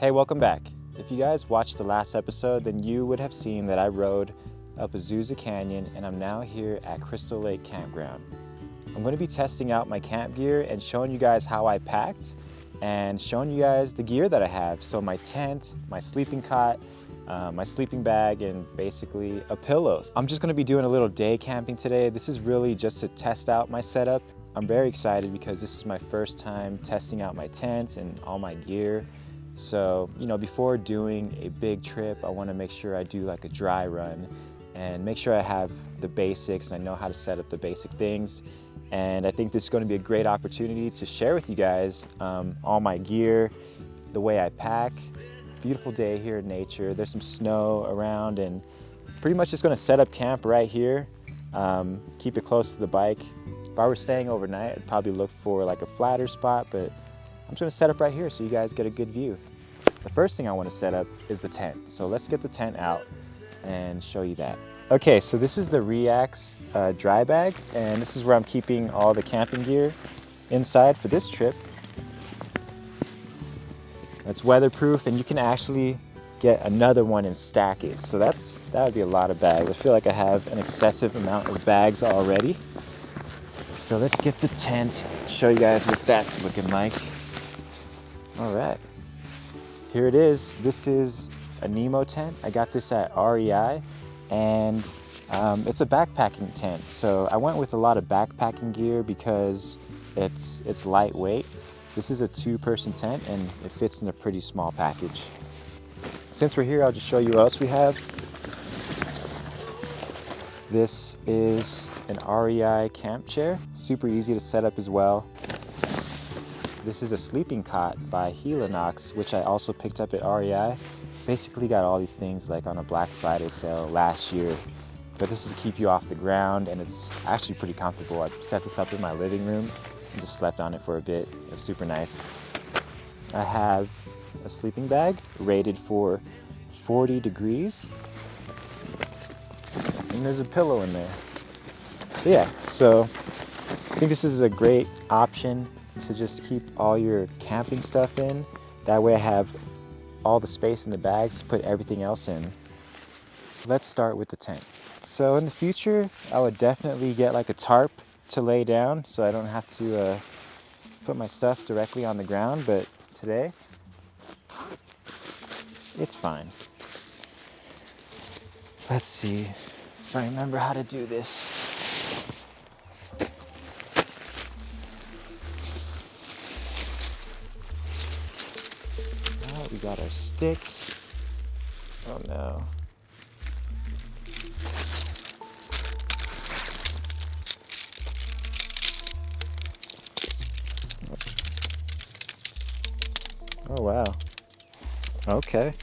Hey, welcome back. If you guys watched the last episode, then you would have seen that I rode up Azusa Canyon and I'm now here at Crystal Lake Campground. I'm going to be testing out my camp gear and showing you guys how I packed and showing you guys the gear that I have. So my tent, my sleeping cot, my sleeping bag, and basically a pillow. I'm just going to be doing a little day camping today. This is really just to test out my setup. I'm very excited because this is my first time testing out my tent and all my gear. So, you know, before doing a big trip, I want to make sure I do like a dry run and make sure I have the basics and I know how to set up the basic things. And I think this is going to be a great opportunity to share with you guys all my gear, the way I pack. Beautiful day here in nature. There's some snow around and pretty much just going to set up camp right here. Keep it close to the bike. If I were staying overnight, I'd probably look for like a flatter spot, but I'm just going to set up right here so you guys get a good view. The first thing I want to set up is the tent. So let's get the tent out and show you that. Okay, so this is the Reax dry bag, and this is where I'm keeping all the camping gear inside for this trip. It's weatherproof, and you can actually get another one and stack it. So that would be a lot of bags. I feel like I have an excessive amount of bags already. So let's get the tent, show you guys what that's looking like. All right, here it is. This is a NEMO tent. I got this at REI, and it's a backpacking tent. So I went with a lot of backpacking gear because it's lightweight. This is a 2-person tent and it fits in a pretty small package. Since we're here, I'll just show you what else we have. This is an REI camp chair, super easy to set up as well. This is a sleeping cot by Helinox, which I also picked up at REI. Basically got all these things like on a Black Friday sale last year. But this is to keep you off the ground, and it's actually pretty comfortable. I set this up in my living room and just slept on it for a bit. It was super nice. I have a sleeping bag rated for 40 degrees. And there's a pillow in there. So yeah, so I think this is a great option to just keep all your camping stuff in. That way I have all the space in the bags to put everything else in. Let's start with the tent. So in the future, I would definitely get like a tarp to lay down so I don't have to put my stuff directly on the ground, but today, it's fine. Let's see if I remember how to do this. We got our sticks. Oh no. Oh wow. Okay.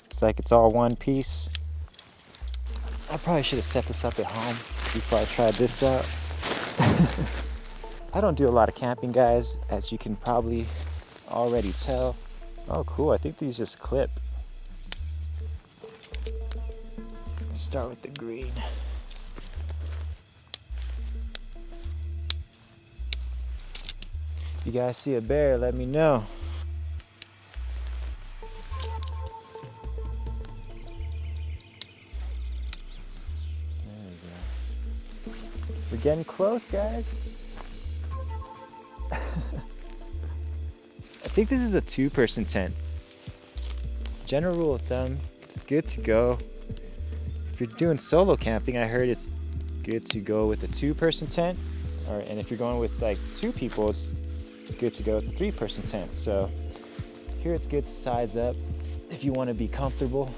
It's like it's all one piece. I probably should have set this up at home before I tried this out. I don't do a lot of camping, guys, as you can probably already tell. Oh, cool. I think these just clip. Let's start with the green. If you guys see a bear, let me know. There we go. We're getting close, guys. I think this is a 2-person tent. General rule of thumb, it's good to go. If you're doing solo camping, I heard it's good to go with a 2-person tent. And if you're going with like 2 people, it's good to go with a 3-person tent. So here it's good to size up if you want to be comfortable.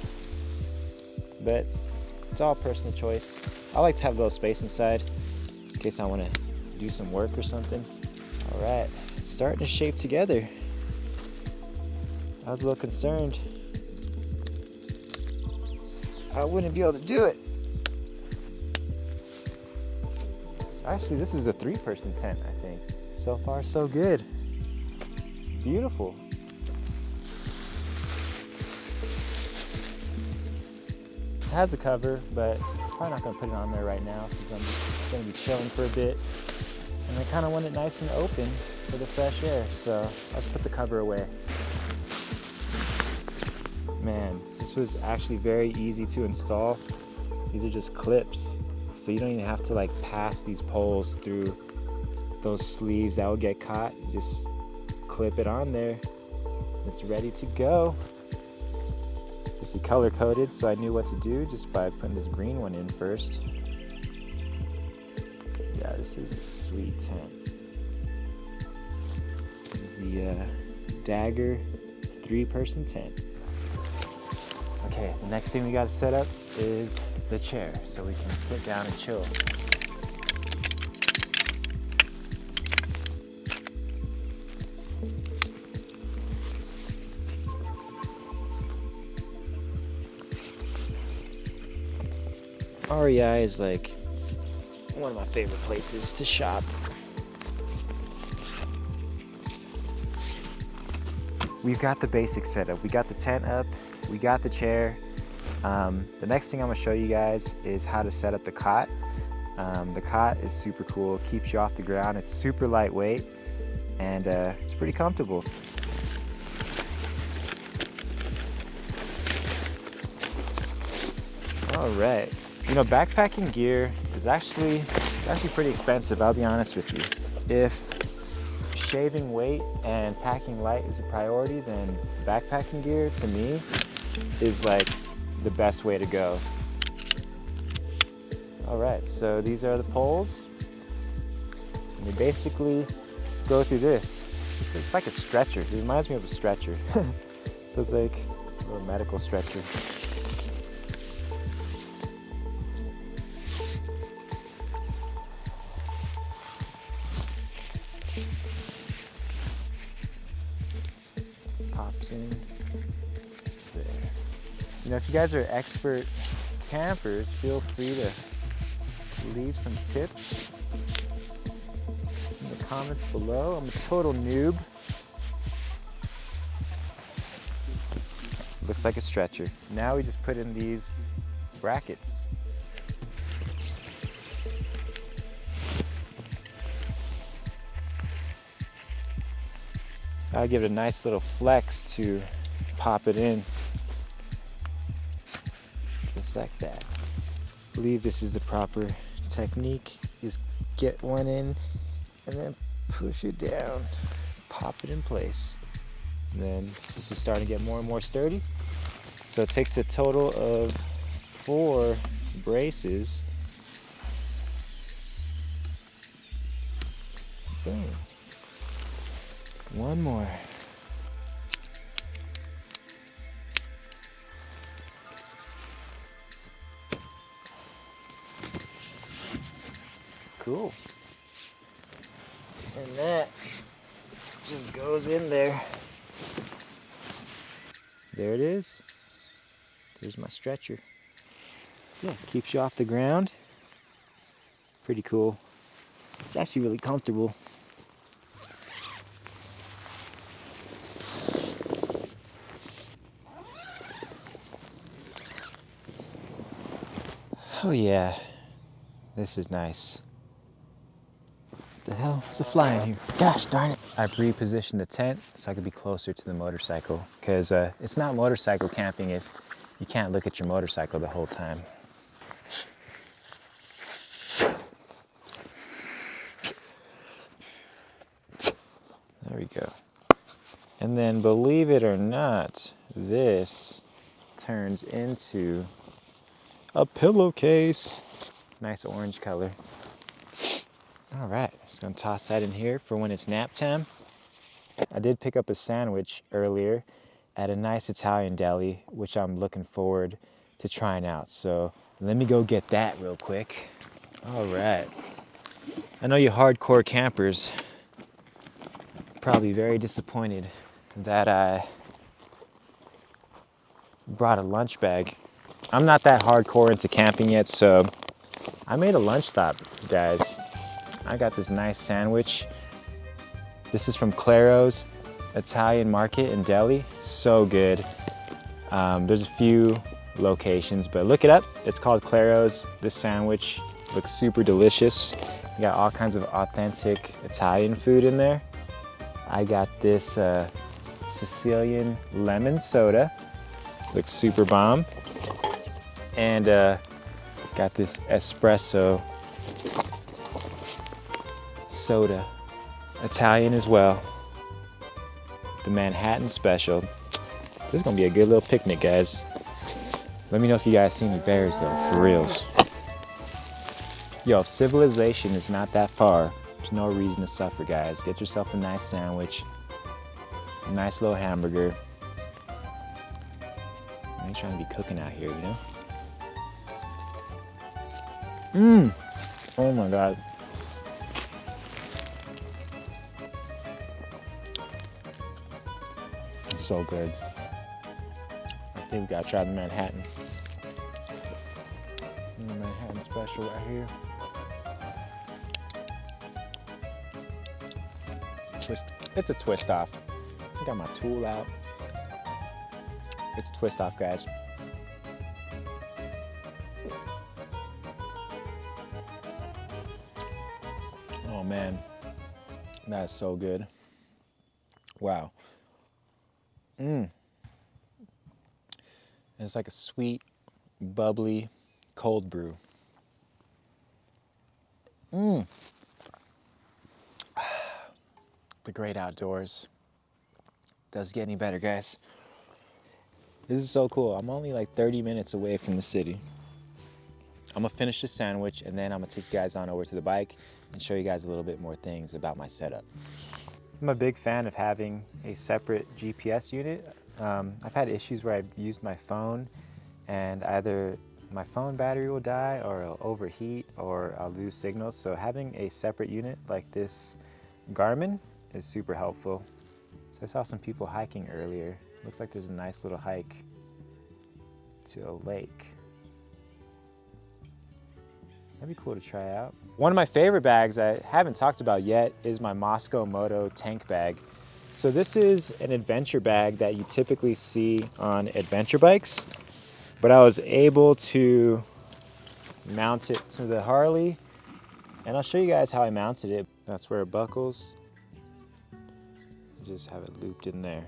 But it's all personal choice. I like to have a little space inside in case I want to do some work or something. All right, it's starting to shape together. I was a little concerned I wouldn't be able to do it. Actually, this is a 3-person tent, I think. So far, so good. Beautiful. It has a cover, but I'm probably not going to put it on there right now since I'm just going to be chilling for a bit. and I kind of want it nice and open for the fresh air. So let's put the cover away. Man, this was actually very easy to install. These are just clips, so you don't even have to like pass these poles through those sleeves that will get caught. You just clip it on there. It's ready to go. This is color coded, so I knew what to do just by putting this green one in first. Yeah, this is a sweet tent. This is the Dagger 3-person tent. Okay, the next thing we got to set up is the chair so we can sit down and chill. REI is like one of my favorite places to shop. We've got the basic setup. We got the tent up, we got the chair. The next thing I'm gonna show you guys is how to set up the cot. The cot is super cool, it keeps you off the ground, it's super lightweight, and it's pretty comfortable. All right. You know, backpacking gear is actually pretty expensive, I'll be honest with you. If shaving weight and packing light is a priority, then backpacking gear to me is like the best way to go. All right, so these are the poles. And they basically go through this. It's like a stretcher. It reminds me of a stretcher. So it's like a little medical stretcher. Pops in there. You know, if you guys are expert campers, feel free to leave some tips in the comments below. I'm a total noob. Looks like a stretcher. Now we just put in these brackets. I'll give it a nice little flex to pop it in. Just like that. I believe this is the proper technique. Just get one in and then push it down, pop it in place. And then this is starting to get more and more sturdy. So it takes a total of 4 braces. Boom. One more. Cool. And that just goes in there. There it is. There's my stretcher. Yeah, keeps you off the ground. Pretty cool. It's actually really comfortable. Oh yeah, this is nice. What the hell? There's a fly in here. Gosh darn it. I've repositioned the tent so I could be closer to the motorcycle, because it's not motorcycle camping if you can't look at your motorcycle the whole time. There we go. And then, believe it or not, this turns into a pillowcase. Nice orange color. All right, just gonna toss that in here for when it's nap time. I did pick up a sandwich earlier at a nice Italian deli, which I'm looking forward to trying out. So let me go get that real quick. All right. I know you hardcore campers are probably very disappointed that I brought a lunch bag. I'm not that hardcore into camping yet, so I made a lunch stop, guys. I got this nice sandwich. This is from Claro's Italian Market in Delhi. So good. There's a few locations, but look it up. It's called Claro's. This sandwich looks super delicious. You got all kinds of authentic Italian food in there. I got this Sicilian lemon soda. Looks super bomb. And got this espresso soda. Italian as well. The Manhattan Special. This is gonna be a good little picnic, guys. Let me know if you guys see any bears though, for reals. Yo, if civilization is not that far, there's no reason to suffer, guys. Get yourself a nice sandwich, a nice little hamburger. I ain't trying to be cooking out here, you know? Oh my God. It's so good. I think we gotta try the Manhattan. The Manhattan Special right here. It's a twist off. I got my tool out. It's a twist off, guys. Oh man, that is so good. Wow. It's like a sweet, bubbly, cold brew. The great outdoors. Doesn't get any better, guys. This is so cool. I'm only like 30 minutes away from the city. I'm gonna finish this sandwich and then I'm gonna take you guys on over to the bike and show you guys a little bit more things about my setup. I'm a big fan of having a separate GPS unit. I've had issues where I've used my phone and either my phone battery will die or it'll overheat or I'll lose signals. So having a separate unit like this Garmin is super helpful. So I saw some people hiking earlier. Looks like there's a nice little hike to a lake. That'd be cool to try out. One of my favorite bags I haven't talked about yet is my Mosko Moto tank bag. So this is an adventure bag that you typically see on adventure bikes, but I was able to mount it to the Harley, and I'll show you guys how I mounted it. That's where it buckles. Just have it looped in there.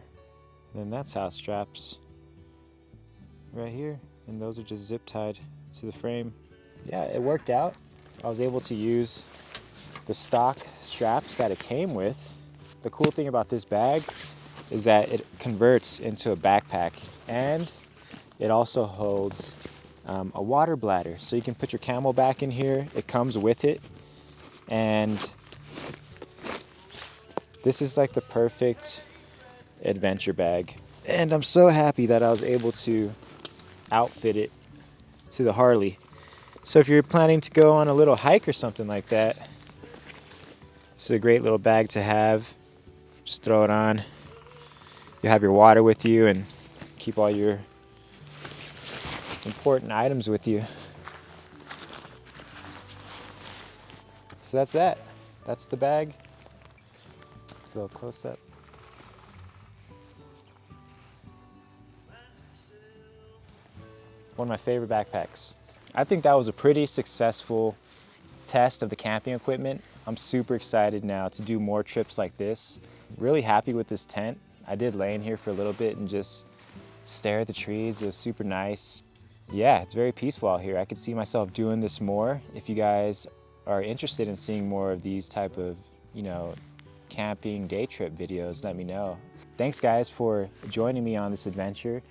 And then that's how it straps right here, and those are just zip tied to the frame. Yeah, it worked out. I was able to use the stock straps that it came with. The cool thing about this bag is that it converts into a backpack, and it also holds a water bladder. So you can put your Camelback in here. It comes with it. And this is like the perfect adventure bag. And I'm so happy that I was able to outfit it to the Harley. So if you're planning to go on a little hike or something like that, this is a great little bag to have. Just throw it on. You have your water with you and keep all your important items with you. So that's that. That's the bag. Just a little close up. One of my favorite backpacks. I think that was a pretty successful test of the camping equipment. I'm super excited now to do more trips like this. Really happy with this tent. I did lay in here for a little bit and just stare at the trees. It was super nice. Yeah, it's very peaceful out here. I could see myself doing this more. If you guys are interested in seeing more of these type of, you know, camping day trip videos, let me know. Thanks guys for joining me on this adventure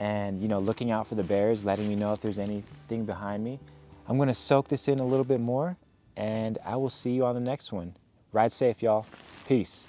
and, you know, looking out for the bears, letting me know if there's anything behind me. I'm gonna soak this in a little bit more and I will see you on the next one. Ride safe, y'all. Peace.